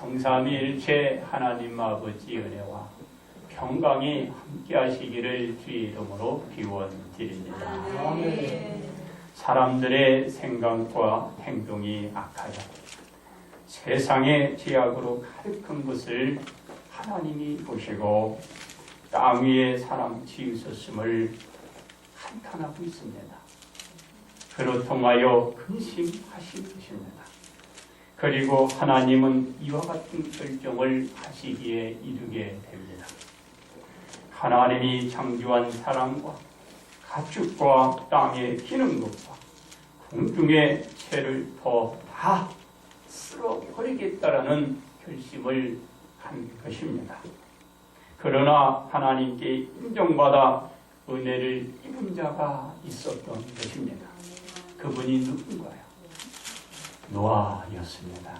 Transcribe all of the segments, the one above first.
성삼위일체 하나님 아버지 은혜와 평강이 함께하시기를 주의 이름으로 기원드립니다. 사람들의 생각과 행동이 악하여 세상의 죄악으로 가득한 것을 하나님이 보시고 땅 위에 사람 지으셨음을 한탄하고 있습니다. 그로 통하여 근심하신 것입니다. 그리고 하나님은 이와 같은 결정을 하시기에 이르게 됩니다. 하나님이 창조한 사람과 가축과 땅에 기는 것과 공중의 채를 다 쓸어버리겠다라는 결심을 한 것입니다. 그러나 하나님께 인정받아 은혜를 입은 자가 있었던 것입니다. 그분이 누군가요? 노아였습니다.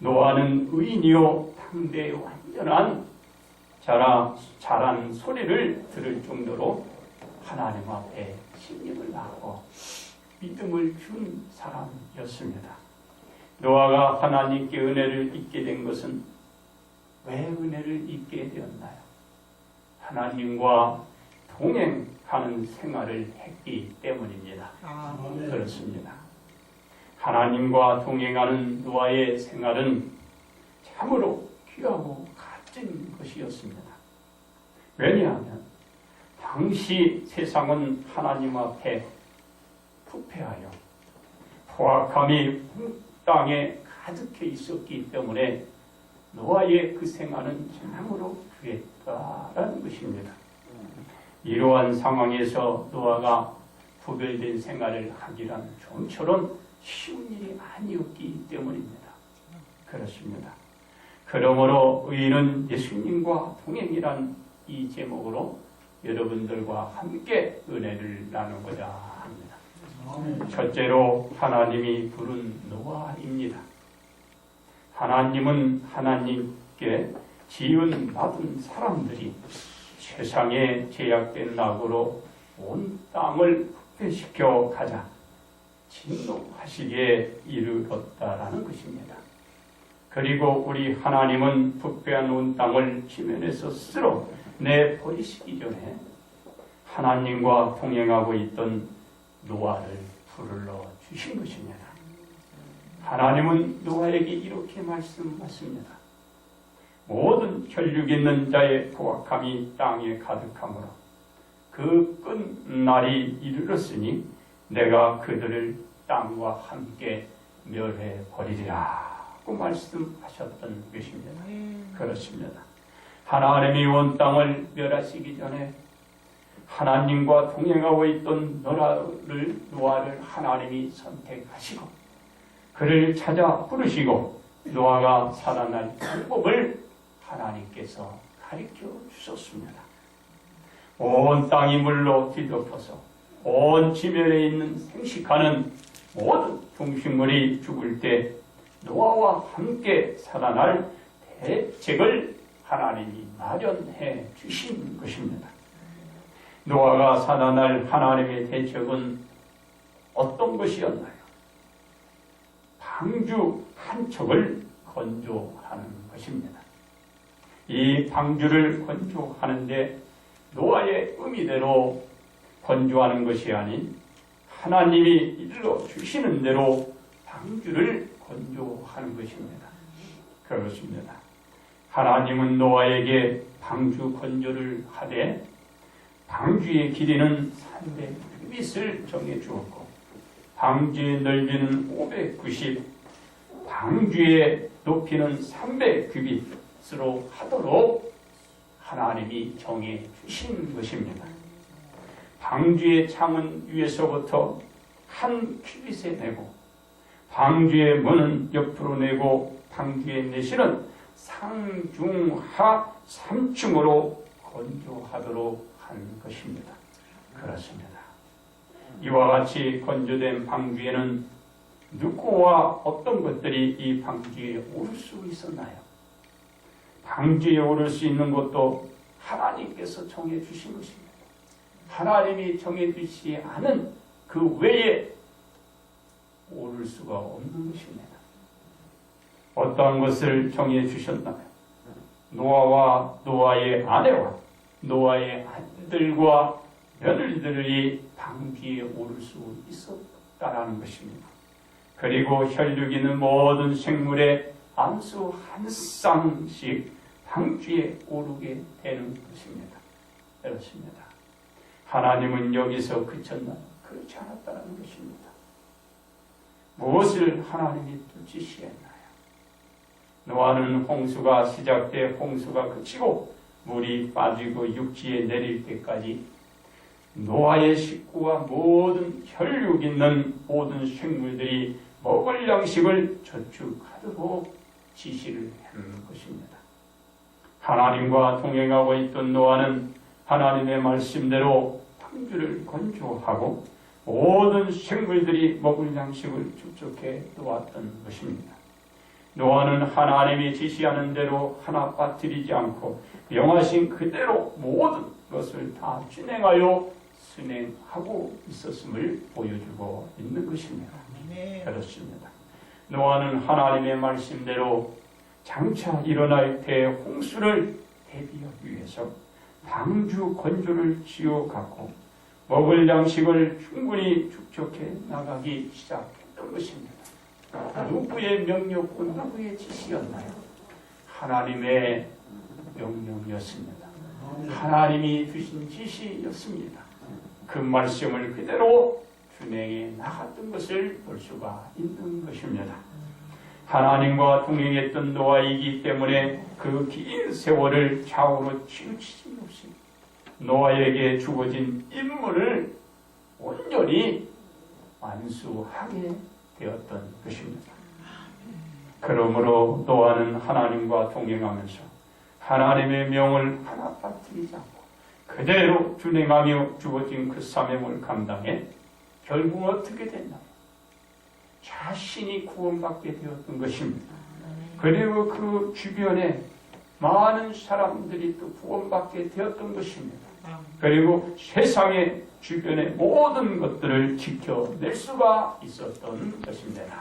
노아는 의인이요 당대의 완전한 잘한 소리를 들을 정도로 하나님 앞에 신임을 하고 믿음을 준 사람이었습니다. 노아가 하나님께 은혜를 입게 된 것은 왜 은혜를 입게 되었나요? 하나님과 동행하는 생활을 했기 때문입니다. 그렇습니다. 하나님과 동행하는 노아의 생활은 참으로 귀하고 값진 것이었습니다. 왜냐하면 당시 세상은 하나님 앞에 부패하여 포악함이 땅에 가득해 있었기 때문에 노아의 그 생활은 참으로 귀했다라는 것입니다. 이러한 상황에서 노아가 구별된 생활을 하기란 좀처럼 쉬운 일이 아니었기 때문입니다. 그렇습니다. 그러므로 의인은 예수님과 동행이란 이 제목으로 여러분들과 함께 은혜를 나누고자 합니다. 첫째로 하나님이 부른 노아입니다. 하나님은 하나님께 지은 받은 사람들이 세상에 제약된 낙으로 온 땅을 흡폐시켜 가자 진노하시기에 이르렀다라는 것입니다. 그리고 우리 하나님은 부패한 온 땅을 지면에서 쓸어 내버리시기 전에 하나님과 동행하고 있던 노아를 불러 주신 것입니다. 하나님은 노아에게 이렇게 말씀하십니다. 모든 혈육 있는 자의 포악함이 땅에 가득하므로 그 끝날이 이르렀으니 내가 그들을 땅과 함께 멸해버리리라고 말씀하셨던 것입니다. 그렇습니다. 하나님이 온 땅을 멸하시기 전에 하나님과 동행하고 있던 노아를 하나님이 선택하시고 그를 찾아 부르시고 노아가 살아날 방법을 하나님께서 가르쳐 주셨습니다. 온 땅이 물로 뒤덮어서 온 지면에 있는 생식하는 모든 동식물이 죽을 때 노아와 함께 살아날 대책을 하나님이 마련해 주신 것입니다. 노아가 살아날 하나님의 대책은 어떤 것이었나요? 방주 한 척을 건조하는 것입니다. 이 방주를 건조하는데 노아의 의미대로 건조하는 것이 아닌 하나님이 일러 주시는 대로 방주를 건조하는 것입니다. 그렇습니다. 하나님은 노아에게 방주 건조를 하되 방주의 길이는 300규빗을 정해 주었고 방주의 넓이는 590, 방주의 높이는 300규빗으로 하도록 하나님이 정해 주신 것입니다. 방주의 창은 위에서부터 한 규빗에 내고 방주의 문은 옆으로 내고 방주의 내실은 상중하 3층으로 건조하도록 한 것입니다. 그렇습니다. 이와 같이 건조된 방주에는 누구와 어떤 것들이 이 방주에 오를 수 있었나요? 방주에 오를 수 있는 것도 하나님께서 정해 주신 것입니다. 하나님이 정해 주시지 않은 그 외에 오를 수가 없는 것입니다. 어떠한 것을 정해 주셨나요? 노아와 노아의 아내와 노아의 아들과 며느리들이 방주에 오를 수 있었다라는 것입니다. 그리고 혈육 있는 모든 생물의 암수 한 쌍씩 방주에 오르게 되는 것입니다. 그렇습니다. 하나님은 여기서 그쳤나요? 그렇지 않았다는 것입니다. 무엇을 하나님이 또 지시했나요? 노아는 홍수가 시작돼 홍수가 그치고 물이 빠지고 육지에 내릴 때까지 노아의 식구와 모든 혈육 있는 모든 생물들이 먹을 양식을 저축하도록 지시를 하는 것입니다. 하나님과 동행하고 있던 노아는 하나님의 말씀대로 방주를 건조하고 모든 생물들이 먹을 양식을 축적해 놓았던 것입니다. 노아는 하나님이 지시하는 대로 하나 빠뜨리지 않고 명하신 그대로 모든 것을 다 진행하여 순행하고 있었음을 보여주고 있는 것입니다. 그렇습니다. 노아는 하나님의 말씀대로 장차 일어날 대홍수를 대비하기 위해서 방주 건조를 지어갖고 먹을 양식을 충분히 축적해 나가기 시작했던 것입니다. 누구의 명령고 누구의 지시였나요? 하나님의 명령이었습니다. 하나님이 주신 지시였습니다. 그 말씀을 그대로 준행해 나갔던 것을 볼 수가 있는 것입니다. 하나님과 동행했던 노아이기 때문에 그 긴 세월을 좌우로 치우치지 없이 노아에게 주어진 임무를 온전히 완수하게 되었던 것입니다. 그러므로 노아는 하나님과 동행하면서 하나님의 명을 하나 빠뜨리지 않고 그대로 준행하며 주어진 그 사명을 감당해 결국 어떻게 됐나요? 자신이 구원받게 되었던 것입니다. 그리고 그 주변에 많은 사람들이 또 구원받게 되었던 것입니다. 그리고 세상의 주변의 모든 것들을 지켜낼 수가 있었던 것입니다.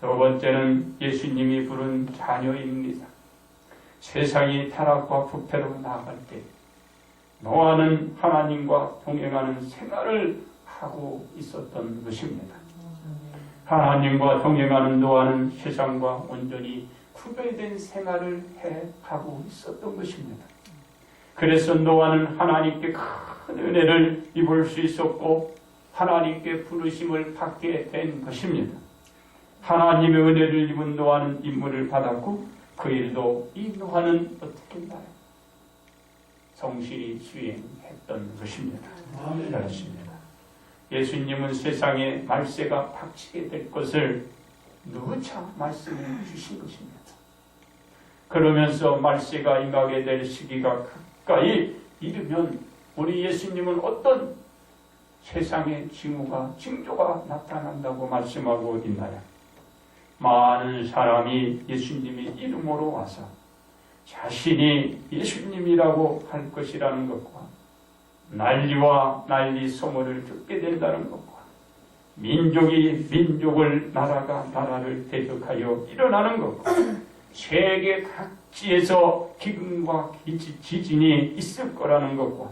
두 번째는 예수님이 부른 자녀입니다. 세상이 타락과 부패로 나아갈 때 노아는 하나님과 동행하는 생활을 하고 있었던 것입니다. 하나님과 동행하는 노아는 세상과 온전히 구별된 생활을 해가고 있었던 것입니다. 그래서 노아는 하나님께 큰 은혜를 입을 수 있었고 하나님께 부르심을 받게 된 것입니다. 하나님의 은혜를 입은 노아는 임무를 받았고 그 일도 이 노아는 어떻게 했나요? 성실히 수행했던 것입니다. 그렇습니다. 예수님은 세상에 말세가 닥치게 될 것을 누차 말씀해 주신 것입니다. 그러면서 말세가 임하게 될 시기가 가까이 이르면 우리 예수님은 어떤 세상의 징후가 징조가 나타난다고 말씀하고 있나요? 많은 사람이 예수님의 이름으로 와서 자신이 예수님이라고 할 것이라는 것과 난리와 난리 소문을 듣게 된다는 것과 민족이 민족을 나라가 나라를 대적하여 일어나는 것과 세계 각지에서 기근과 지진이 있을 거라는 것과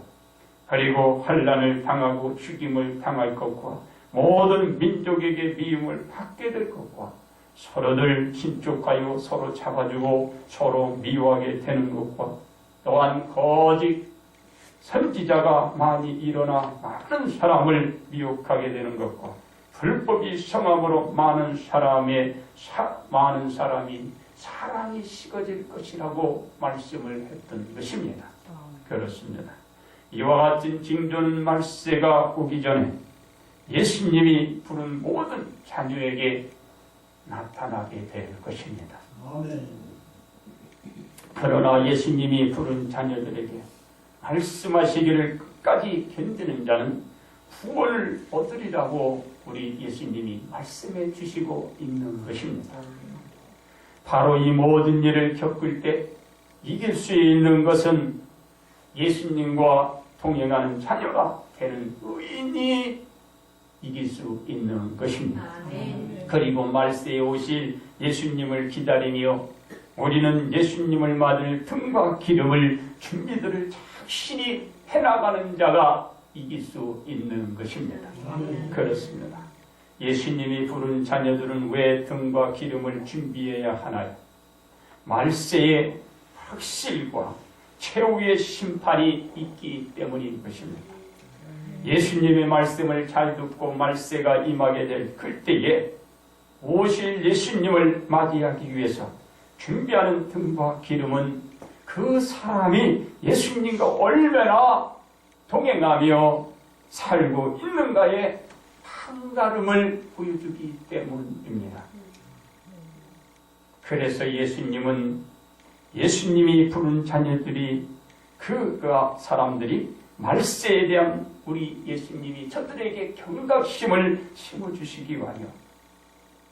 그리고 환난을 당하고 죽임을 당할 것과 모든 민족에게 미움을 받게 될 것과 서로들 친족하여 서로 잡아주고 서로 미워하게 되는 것과 또한 거짓 선지자가 많이 일어나 많은 사람을 미혹하게 되는 것과 불법이 성함으로 많은 사람이 사랑이 식어질 것이라고 말씀을 했던 것입니다. 그렇습니다. 이와 같은 징조는 말세가 오기 전에 예수님이 부른 모든 자녀에게 나타나게 될 것입니다. 아멘. 그러나 예수님이 부른 자녀들에게 말씀하시기를 끝까지 견디는 자는 구원을 얻으리라고 우리 예수님이 말씀해 주시고 있는 것입니다. 바로 이 모든 일을 겪을 때 이길 수 있는 것은 예수님과 동행하는 자녀가 되는 의인이 이길 수 있는 것입니다. 아멘. 그리고 말세에 오실 예수님을 기다리며 우리는 예수님을 맞을 등과 기름을 준비들을 착실히 해나가는 자가 이길 수 있는 것입니다. 그렇습니다. 예수님이 부른 자녀들은 왜 등과 기름을 준비해야 하나요? 말세의 확실과 최후의 심판이 있기 때문인 것입니다. 예수님의 말씀을 잘 듣고 말세가 임하게 될 그때에 오실 예수님을 맞이하기 위해서 준비하는 등과 기름은 그 사람이 예수님과 얼마나 동행하며 살고 있는가의 한가름을 보여주기 때문입니다. 그래서 예수님이 부른 자녀들이 그 사람들이 말세에 대한 우리 예수님이 저들에게 경각심을 심어주시기 위하여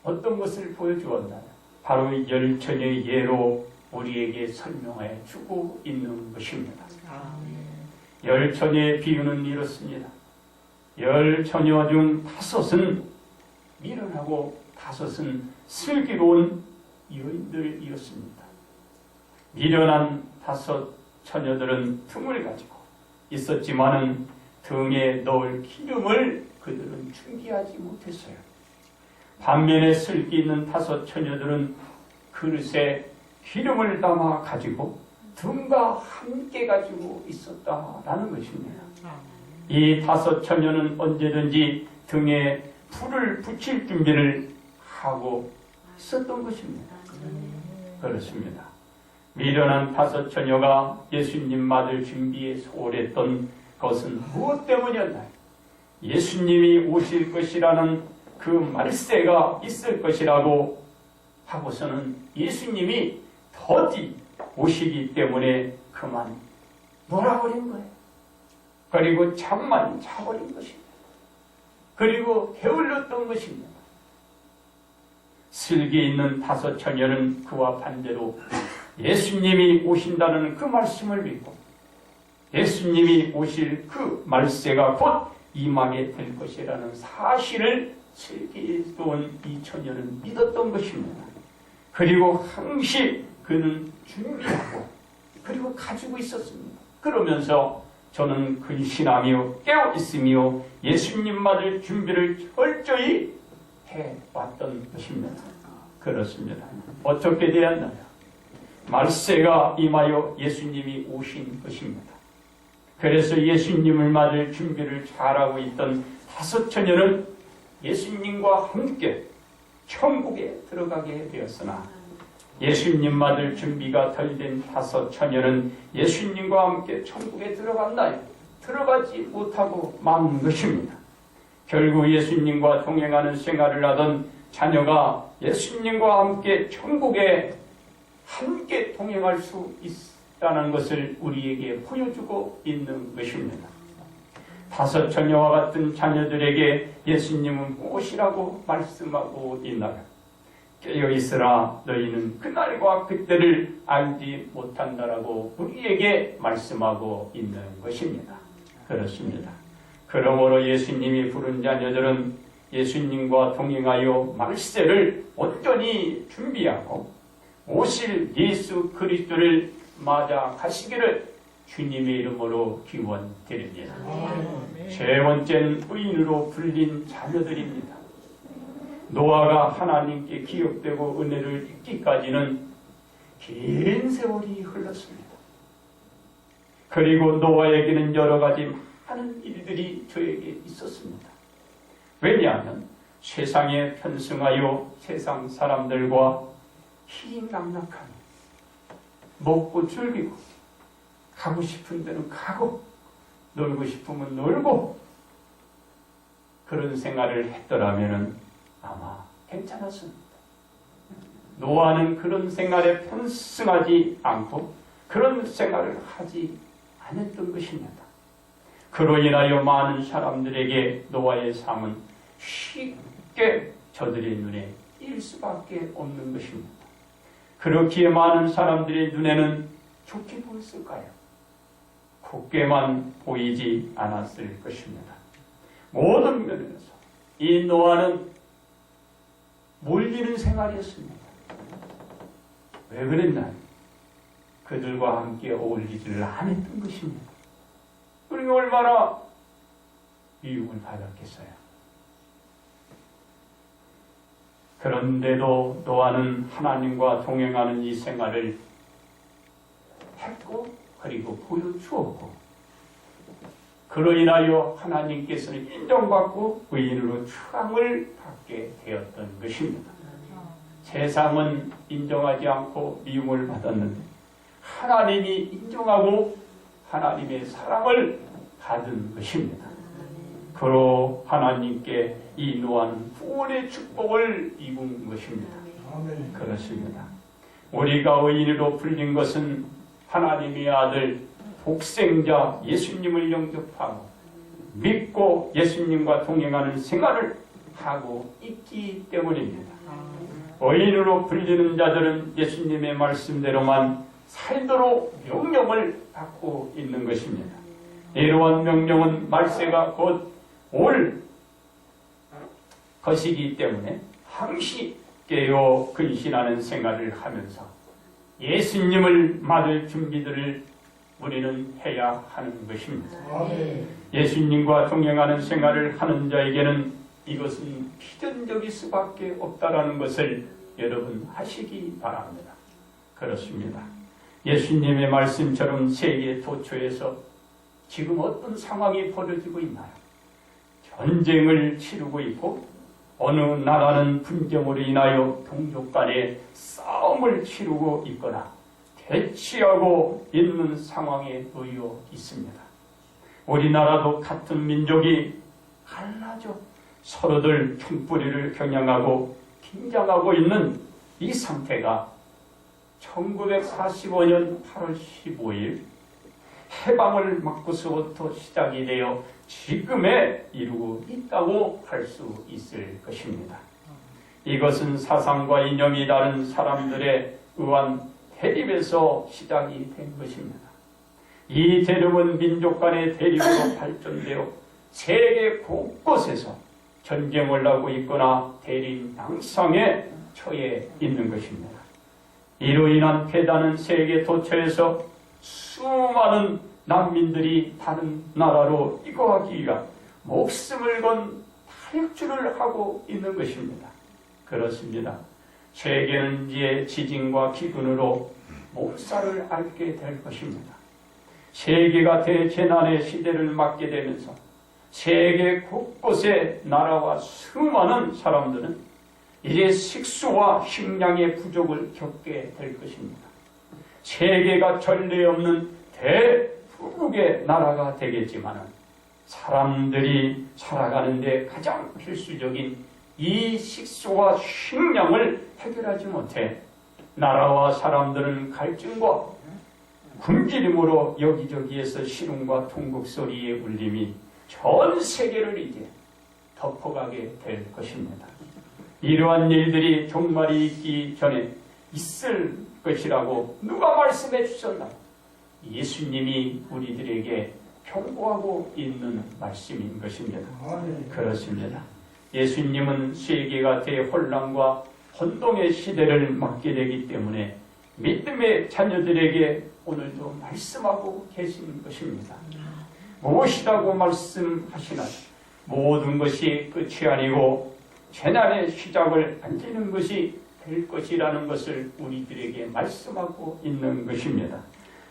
어떤 것을 보여주었나요? 바로 열처녀의 예로 우리에게 설명해 주고 있는 것입니다. 열처녀의 비유는 이렇습니다. 열처녀 중 5은 미련하고 5은 슬기로운 여인들이었습니다. 미련한 5 처녀들은 등을 가지고 있었지만은 등에 넣을 기름을 그들은 준비하지 못했어요. 반면에 슬기 있는 5 처녀들은 그릇에 기름을 담아 가지고 등과 함께 가지고 있었다라는 것입니다. 이 5 처녀는 언제든지 등에 불을 붙일 준비를 하고 있었던 것입니다. 그렇습니다. 미련한 5 처녀가 예수님 맞을 준비에 소홀했던 것은 무엇 때문이었나요? 예수님이 오실 것이라는 그 말세가 있을 것이라고 하고서는 예수님이 더디 오시기 때문에 그만 놀아버린 거예요. 그리고 잠만 자버린 것입니다. 그리고 게을렀던 것입니다. 슬기 있는 5 처녀는 그와 반대로 예수님이 오신다는 그 말씀을 믿고 예수님이 오실 그 말세가 곧 임하게 될 것이라는 사실을 슬기로운 이 처녀는 믿었던 것입니다. 그리고 항시 그는 준비하고 그리고 가지고 있었습니다. 그러면서 저는 근신하며 깨어있으며 예수님 맞을 준비를 철저히 해왔던 것입니다. 그렇습니다. 어떻게 되었나요? 말세가 임하여 예수님이 오신 것입니다. 그래서 예수님을 맞을 준비를 잘하고 있던 5 처녀는 예수님과 함께 천국에 들어가게 되었으나 예수님 맞을 준비가 덜 된 5 처녀는 예수님과 함께 천국에 들어갔나요? 들어가지 못하고 만 것입니다. 결국 예수님과 동행하는 생활을 하던 자녀가 예수님과 함께 천국에 함께 동행할 수 있다는 것을 우리에게 보여주고 있는 것입니다. 5 처녀와 같은 자녀들에게 예수님은 무엇이라고 말씀하고 있나요? 깨어있으라 너희는 그날과 그때를 알지 못한다라고 우리에게 말씀하고 있는 것입니다. 그렇습니다. 그러므로 예수님이 부른 자녀들은 예수님과 동행하여 말세를 온전히 준비하고 오실 예수 그리스도를 맞아 가시기를 주님의 이름으로 기원드립니다. 세 번째는 의인으로 불린 자녀들입니다. 노아가 하나님께 기억되고 은혜를 입기까지는 긴 세월이 흘렀습니다. 그리고 노아에게는 여러 가지 많은 일들이 저에게 있었습니다. 왜냐하면 세상에 편승하여 세상 사람들과 희락락하며 먹고 즐기고 가고 싶은 데는 가고 놀고 싶으면 놀고 그런 생활을 했더라면 아마 괜찮았습니다. 노아는 그런 생활에 편승하지 않고 그런 생활을 하지 않았던 것입니다. 그로 인하여 많은 사람들에게 노아의 삶은 쉽게 저들의 눈에 띌 수밖에 없는 것입니다. 그렇기에 많은 사람들의 눈에는 좋게 보였을까요? 곱게만 보이지 않았을 것입니다. 모든 면에서 이 노아는 몰리는 생활이었습니다. 왜 그랬나요? 그들과 함께 어울리지를 않았던 것입니다. 그리고 얼마나 미움을 받았겠어요. 그런데도 노아는 하나님과 동행하는 이 생활을 했고 그리고 보여주었고 그로 인하여 하나님께서는 인정받고 의인으로 추앙을 받게 되었던 것입니다. 세상은 인정하지 않고 미움을 받았는데 하나님이 인정하고 하나님의 사랑을 받은 것입니다. 그로 하나님께 이 노아는 구원의 축복을 입은 것입니다. 그렇습니다. 우리가 의인으로 불린 것은 하나님의 아들 독생자 예수님을 영접하고 믿고 예수님과 동행하는 생활을 하고 있기 때문입니다. 의인으로 불리는 자들은 예수님의 말씀대로만 살도록 명령을 받고 있는 것입니다. 이러한 명령은 말세가 곧 올 것이기 때문에 항시 깨어 근신하는 생활을 하면서 예수님을 맞을 준비들을 우리는 해야 하는 것입니다. 예수님과 동행하는 생활을 하는 자에게는 이것은 필연적일 수밖에 없다라는 것을 여러분 하시기 바랍니다. 그렇습니다. 예수님의 말씀처럼 세계 도처에서 지금 어떤 상황이 벌어지고 있나요? 전쟁을 치르고 있고 어느 나라는 분쟁으로 인하여 동족 간에 싸움을 치르고 있거나 대치하고 있는 상황에 놓여 있습니다. 우리나라도 같은 민족이 갈라져 서로들 총뿌리를 겨냥하고 긴장하고 있는 이 상태가 1945년 8월 15일 해방을 맞고서부터 시작이 되어 지금에 이루고 있다고 할 수 있을 것입니다. 이것은 사상과 이념이 다른 사람들의 의한 대립에서 시작이 된 것입니다. 이 대립은 민족 간의 대립으로 발전되어 세계 곳곳에서 전쟁을 하고 있거나 대립 양상에 처해 있는 것입니다. 이로 인한 패단은 세계 도처에서 수많은 난민들이 다른 나라로 이거하기 위한 목숨을 건 탈출을 하고 있는 것입니다. 그렇습니다. 세계는 이제 지진과 기근으로 목살을 앓게 될 것입니다. 세계가 대재난의 시대를 맞게 되면서 세계 곳곳의 나라와 수많은 사람들은 이제 식수와 식량의 부족을 겪게 될 것입니다. 세계가 전례 없는 대부국의 나라가 되겠지만 사람들이 살아가는데 가장 필수적인 이 식수와 식량을 해결하지 못해 나라와 사람들은 갈증과 굶주림으로 여기저기에서 시름과 통곡 소리의 울림이 전 세계를 이제 덮어가게 될 것입니다. 이러한 일들이 종말이 있기 전에 있을 것이라고 누가 말씀해 주셨나? 예수님이 우리들에게 경고하고 있는 말씀인 것입니다. 그렇습니다. 예수님은 세계가 대혼란과 혼동의 시대를 맞게 되기 때문에 믿음의 자녀들에게 오늘도 말씀하고 계신 것입니다. 무엇이라고 말씀하시나? 모든 것이 끝이 아니고 재난의 시작을 안지는 것이 될 것이라는 것을 우리들에게 말씀하고 있는 것입니다.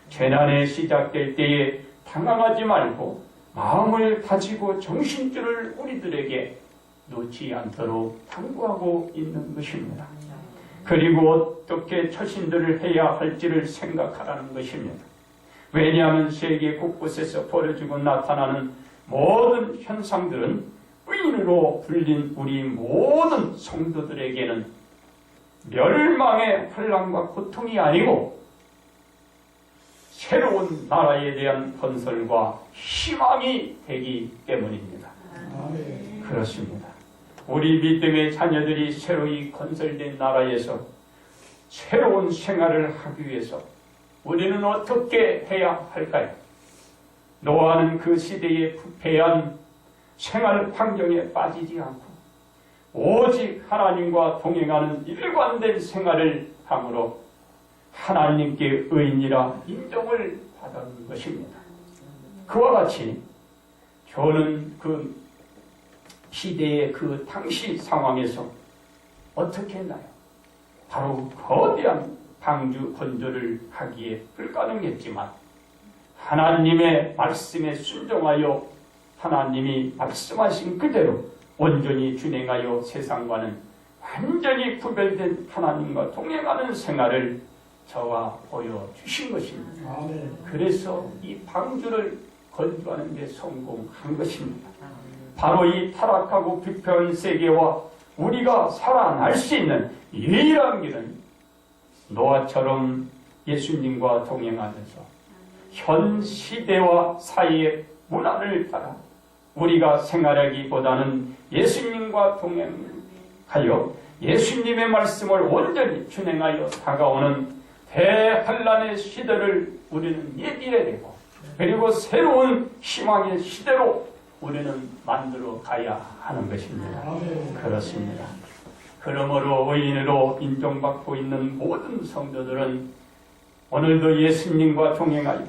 재난이 시작될 때에 당황하지 말고 마음을 다지고 정신줄을 우리들에게 놓지 않도록 당부하고 있는 것입니다. 그리고 어떻게 처신들을 해야 할지를 생각하라는 것입니다. 왜냐하면 세계 곳곳에서 벌어지고 나타나는 모든 현상들은 의인으로 불린 우리 모든 성도들에게는 멸망의 혼란과 고통이 아니고 새로운 나라에 대한 건설과 희망이 되기 때문입니다. 그렇습니다. 우리 믿음의 자녀들이 새로이 건설된 나라에서 새로운 생활을 하기 위해서 우리는 어떻게 해야 할까요? 노아는 그 시대의 부패한 생활 환경에 빠지지 않고 오직 하나님과 동행하는 일관된 생활을 함으로 하나님께 의인이라 인정을 받은 것입니다. 그와 같이 저는 그 시대의 그 당시 상황에서 어떻게 했나요? 바로 거대한 방주 건조를 하기에 불가능했지만 하나님의 말씀에 순종하여 하나님이 말씀하신 그대로 온전히 준행하여 세상과는 완전히 구별된 하나님과 동행하는 생활을 저와 보여주신 것입니다. 그래서 이 방주를 건조하는 데 성공한 것입니다. 바로 이 타락하고 불평한 세계와 우리가 살아날 수 있는 유일한 길은 노아처럼 예수님과 동행하면서 현 시대와 사이의 문화를 따라 우리가 생활하기보다는 예수님과 동행하여 예수님의 말씀을 온전히 준행하여 다가오는 대환란의 시대를 우리는 예비해야 되고 그리고 새로운 희망의 시대로 우리는 만들어 가야 하는 것입니다. 그렇습니다. 그러므로 의인으로 인정받고 있는 모든 성도들은 오늘도 예수님과 동행하여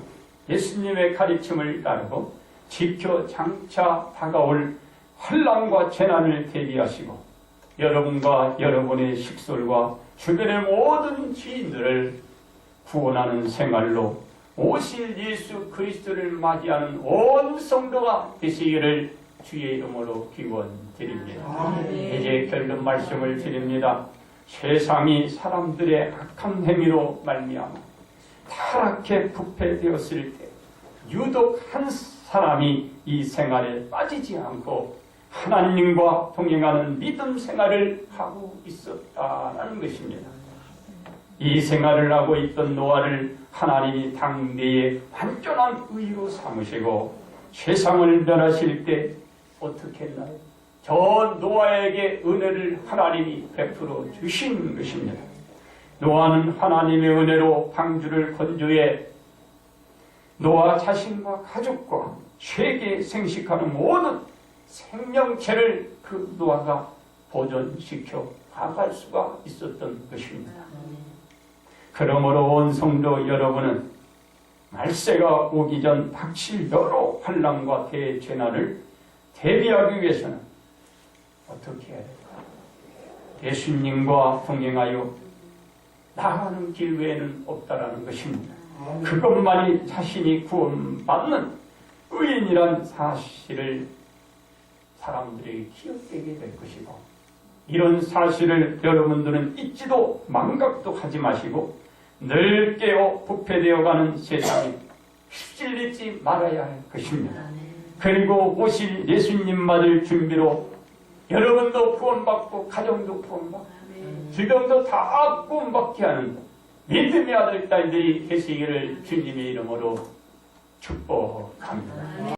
예수님의 가르침을 따르고 지켜 장차 다가올 환난과 재난을 대비하시고 여러분과 여러분의 식솔과 주변의 모든 지인들을 구원하는 생활로 오실 예수 그리스도를 맞이하는 온 성도가 되시기를 주의 이름으로 기원드립니다. 이제 결론 말씀을 드립니다. 세상이 사람들의 악한 행위로 말미암아 타락해 부패되었을 때 유독 한 사람이 이 생활에 빠지지 않고 하나님과 동행하는 믿음 생활을 하고 있었다는 것입니다. 이 생활을 하고 있던 노아를 하나님이 당대에 완전한 의로 삼으시고 세상을 멸하실 때 어떻게 했나요? 저 노아에게 은혜를 하나님이 베풀어 주신 것입니다. 노아는 하나님의 은혜로 방주를 건조해 노아 자신과 가족과 세계 생식하는 모든 생명체를 그 노아가 보존시켜 가갈 수가 있었던 것입니다. 그러므로 온 성도 여러분은 말세가 오기 전 닥칠 여러 환난과 대재난을 대비하기 위해서는 어떻게 해야 될까? 예수님과 동행하여 나가는 길 외에는 없다라는 것입니다. 그것만이 자신이 구원받는 의인이란 사실을 사람들에게 기억되게 될 것이고 이런 사실을 여러분들은 잊지도 망각도 하지 마시고 늘 깨어 부패되어가는 세상에 휩쓸리지 말아야 할 것입니다. 그리고 오실 예수님 맞을 준비로 여러분도 구원받고 가정도 구원받고 주변도 다 구원받게 하는 믿음의 아들 딸들이 되시기를 주님의 이름으로 축복합니다.